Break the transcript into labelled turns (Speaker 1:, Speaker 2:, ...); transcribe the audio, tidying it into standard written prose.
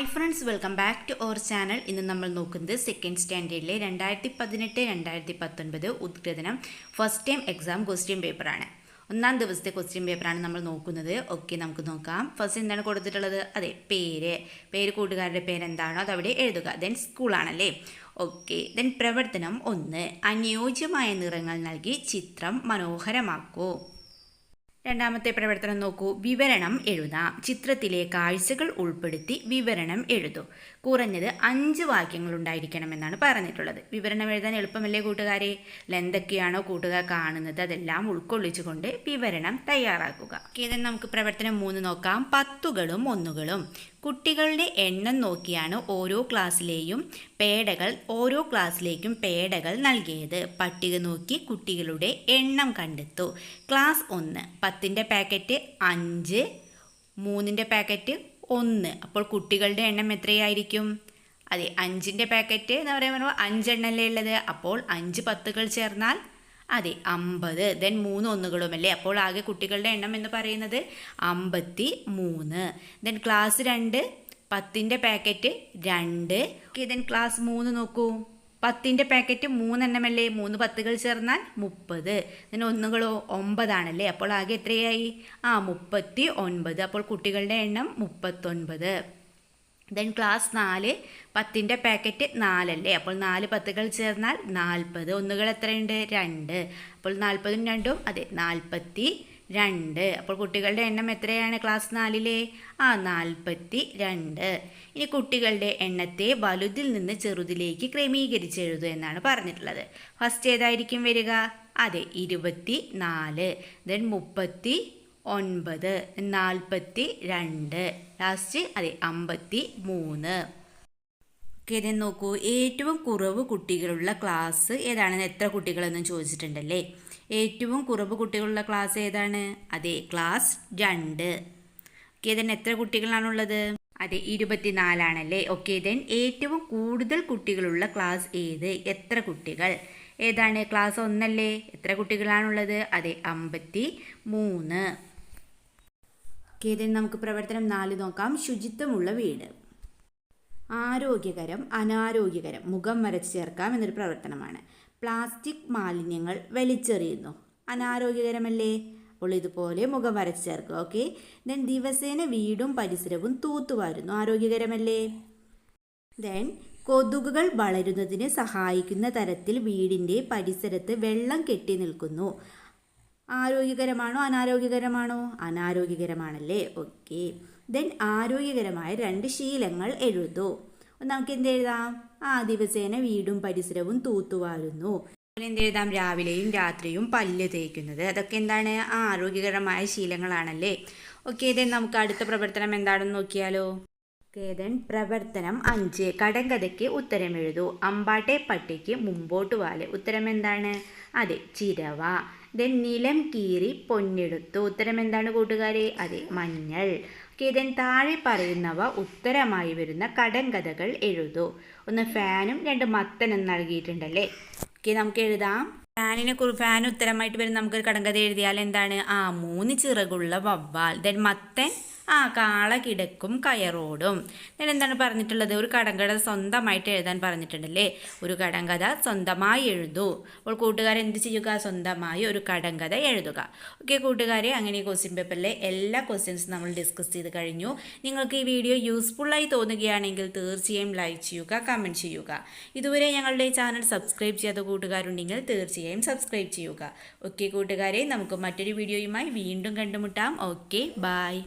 Speaker 1: Hi friends, welcome back to our channel. ഇന്ന് നമ്മൾ നോക്കുന്നത് സെക്കൻഡ് സ്റ്റാൻഡേർഡിലെ 2018-2019 ഉദ്ഘാടനം ഫസ്റ്റ് ടൈം എക്സാം ക്വസ്റ്റ്യൻ പേപ്പറാണ്. ഒന്നാം ദിവസത്തെ ക്വസ്റ്റ്യൻ പേപ്പറാണ് നമ്മൾ നോക്കുന്നത്. ഓക്കെ, നമുക്ക് നോക്കാം. ഫസ്റ്റ് എന്താണ് കൊടുത്തിട്ടുള്ളത്? അതെ, പേര് കൂട്ടുകാരുടെ പേരെന്താണോ അതവിടെ എഴുതുക. ദെൻ സ്കൂളാണല്ലേ. ഓക്കെ, ദെൻ പ്രവർത്തനം 1, അനുയോജ്യമായ നിറങ്ങൾ നൽകി ചിത്രം മനോഹരമാക്കൂ. രണ്ടാമത്തെ പ്രവർത്തനം നോക്കൂ. വിവരണം എഴുതാം. ചിത്രത്തിലെ കാഴ്ചകൾ ഉൾപ്പെടുത്തി വിവരണം എഴുതൂ. കുറഞ്ഞത് 5 വാക്യങ്ങൾ ഉണ്ടായിരിക്കണമെന്നാണ് പറഞ്ഞിട്ടുള്ളത്. വിവരണം എഴുതാൻ എളുപ്പമല്ലേ കൂട്ടുകാരെ? എന്തൊക്കെയാണോ കൂട്ടുകാർ കാണുന്നത് അതെല്ലാം ഉൾക്കൊള്ളിച്ചുകൊണ്ട് വിവരണം തയ്യാറാക്കുക. ഇനി നമുക്ക് പ്രവർത്തനം 3 നോക്കാം. 10കളും 1കളും. കുട്ടികളുടെ എണ്ണം നോക്കിയാണ് ഓരോ ക്ലാസ്സിലേക്കും പേടകൾ നൽകിയത്. പട്ടിക നോക്കി കുട്ടികളുടെ എണ്ണം കണ്ടെത്തൂ. ക്ലാസ് 1, 10ൻ്റെ പാക്കറ്റ് 5, 3ൻ്റെ പാക്കറ്റ് 1. അപ്പോൾ കുട്ടികളുടെ എണ്ണം എത്രയായിരിക്കും? അതെ, 5ൻ്റെ പാക്കറ്റ് എന്ന് പറയുമ്പോൾ 5 എണ്ണല്ലേ ഉള്ളത്. അപ്പോൾ 5 10കൾ ചേർന്നാൽ അതെ 50. ദെൻ 3 1കളുമല്ലേ. അപ്പോൾ ആകെ കുട്ടികളുടെ എണ്ണം എന്ന് പറയുന്നത് 53. ദെൻ ക്ലാസ് 2, 10ൻ്റെ പാക്കറ്റ് 2. ഓക്കെ, ദെൻ ക്ലാസ് 3 നോക്കൂ. 10ൻ്റെ പാക്കറ്റ് 3 എണ്ണമല്ലേ. 3 10കൾ ചേർന്നാൽ 30. ദെൻ 1കളോ 9 ആണല്ലേ. അപ്പോൾ ആകെ എത്രയായി? 39. അപ്പോൾ കുട്ടികളുടെ എണ്ണം 39. ദെൻ ക്ലാസ് 4, 10ൻ്റെ പാക്കറ്റ് 4 അല്ലേ. അപ്പോൾ 4 10കൾ ചേർന്നാൽ 40. 1കൾ എത്രയുണ്ട്? 2. അപ്പോൾ 40ഉം 2ഉം അതെ 42. അപ്പോൾ കുട്ടികളുടെ എണ്ണം എത്രയാണ് ക്ലാസ് 4-ലെ? 42. ഇനി കുട്ടികളുടെ എണ്ണത്തെ വലുതിൽ നിന്ന് ചെറുതിലേക്ക് ക്രമീകരിച്ചെഴുതു എന്നാണ് പറഞ്ഞിട്ടുള്ളത്. ഫസ്റ്റ് ഏതായിരിക്കും വരിക? അതെ 24. ദെൻ 39, 42, ലാസ്റ്റ് അതെ 53. ഓക്കെ, ഇതേ നോക്കൂ. ഏറ്റവും കുറവ് കുട്ടികളുള്ള ക്ലാസ് ഏതാണെന്ന് എത്ര കുട്ടികളെന്നും ചോദിച്ചിട്ടുണ്ടല്ലേ. ഏറ്റവും കുറവ് കുട്ടികളുള്ള ക്ലാസ് ഏതാണ്? അതെ ക്ലാസ് 2. ഓക്കെ, ദെൻ എത്ര കുട്ടികളാണുള്ളത്? അതെ 24 ആണല്ലേ. ഓക്കെ, ദെൻ ഏറ്റവും കൂടുതൽ കുട്ടികളുള്ള ക്ലാസ് ഏത്? എത്ര കുട്ടികൾ? ഏതാണ്? ക്ലാസ് 1 അല്ലേ. എത്ര കുട്ടികളാണുള്ളത്? അതെ 53. ഓക്കെ, ദെൻ നമുക്ക് പ്രവർത്തനം 4 നോക്കാം. ശുചിത്വമുള്ള വീട്. ആരോഗ്യകരം, അനാരോഗ്യകരം, മുഖം വരച്ച് ചേർക്കാം എന്നൊരു പ്രവർത്തനമാണ്. പ്ലാസ്റ്റിക് മാലിന്യങ്ങൾ വലിച്ചെറിയുന്നു. അനാരോഗ്യകരമല്ലേ. അപ്പോൾ ഇതുപോലെ മുഖം വരച്ച് ചേർക്കുക. ഓക്കെ, ദെൻ ദിവസേന വീടും പരിസരവും തൂത്തുവാരുന്നു. ആരോഗ്യകരമല്ലേ. ദെൻ കൊതുകുകൾ വളരുന്നതിന് സഹായിക്കുന്ന തരത്തിൽ വീടിൻ്റെ പരിസരത്ത് വെള്ളം കെട്ടി നിൽക്കുന്നു. ആരോഗ്യകരമാണോ അനാരോഗ്യകരമാണോ? അനാരോഗ്യകരമാണല്ലേ. ഓക്കെ, ദെൻ ആരോഗ്യകരമായ 2 ശീലങ്ങൾ എഴുതൂ. നമുക്ക് എന്തെഴുതാം? ദിവസേന വീടും പരിസരവും തൂത്തുവാരുന്നു. എന്തെഴുതാം? രാവിലെയും രാത്രിയും പല്ല് തേക്കുന്നത്. അതൊക്കെ എന്താണ്? ആരോഗ്യകരമായ ശീലങ്ങളാണല്ലേ. ഓക്കെ, ദെൻ നമുക്ക് അടുത്ത പ്രവർത്തനം എന്താണെന്ന് നോക്കിയാലോ. ഓക്കെ, ദെൻ പ്രവർത്തനം 5, കടങ്കഥയ്ക്ക് ഉത്തരം എഴുതൂ. അമ്പാട്ടെ പട്ടിക്ക് മുമ്പോട്ട് വാല്. ഉത്തരം എന്താണ്? അതെ ചിരവ. ദെൻ നിലം കീറി പൊന്നെടുത്തു. ഉത്തരം എന്താണ് കൂട്ടുകാരെ? അതെ മഞ്ഞൾ. ഓക്കെ, ദെൻ താഴെ പറയുന്നവ ഉത്തരമായി വരുന്ന കടങ്കഥകൾ എഴുതൂ. 1 ഫാനും 2 മത്തനും നൽകിയിട്ടുണ്ടല്ലേ. ഓക്കെ, നമുക്ക് എഴുതാം. ഫാൻ ഉത്തരമായിട്ട് വരും. നമുക്കൊരു കടങ്കഥ എഴുതിയാൽ എന്താണ്? 3 ചിറകുള്ള വവ്വാൽ. ദെൻ മത്തൻ കാള കിടക്കും കയറോടും. ഞാൻ എന്താണ് പറഞ്ഞിട്ടുള്ളത്? ഒരു കടങ്കഥ സ്വന്തമായിട്ട് എഴുതാൻ പറഞ്ഞിട്ടുണ്ടല്ലേ. ഒരു കടങ്കഥ സ്വന്തമായി എഴുതൂ. അപ്പോൾ കൂട്ടുകാർ എന്ത് ചെയ്യുക? സ്വന്തമായി ഒരു കടങ്കഥ എഴുതുക. ഓക്കെ കൂട്ടുകാരെ, അങ്ങനെ ക്വസ്റ്റ്യൻ പേപ്പറിലെ എല്ലാ ക്വസ്റ്റ്യൻസും നമ്മൾ ഡിസ്കസ് ചെയ്ത് കഴിഞ്ഞു. നിങ്ങൾക്ക് ഈ വീഡിയോ യൂസ്ഫുള്ളായി തോന്നുകയാണെങ്കിൽ തീർച്ചയായും ലൈക്ക് ചെയ്യുക, കമൻറ്റ് ചെയ്യുക. ഇതുവരെ ഞങ്ങളുടെ ചാനൽ സബ്സ്ക്രൈബ് ചെയ്യാത്ത കൂട്ടുകാരുണ്ടെങ്കിൽ തീർച്ചയായും സബ്സ്ക്രൈബ് ചെയ്യുക. ഓക്കെ കൂട്ടുകാരെ, നമുക്ക് മറ്റൊരു വീഡിയോയുമായി വീണ്ടും കണ്ടുമുട്ടാം. Okay, by.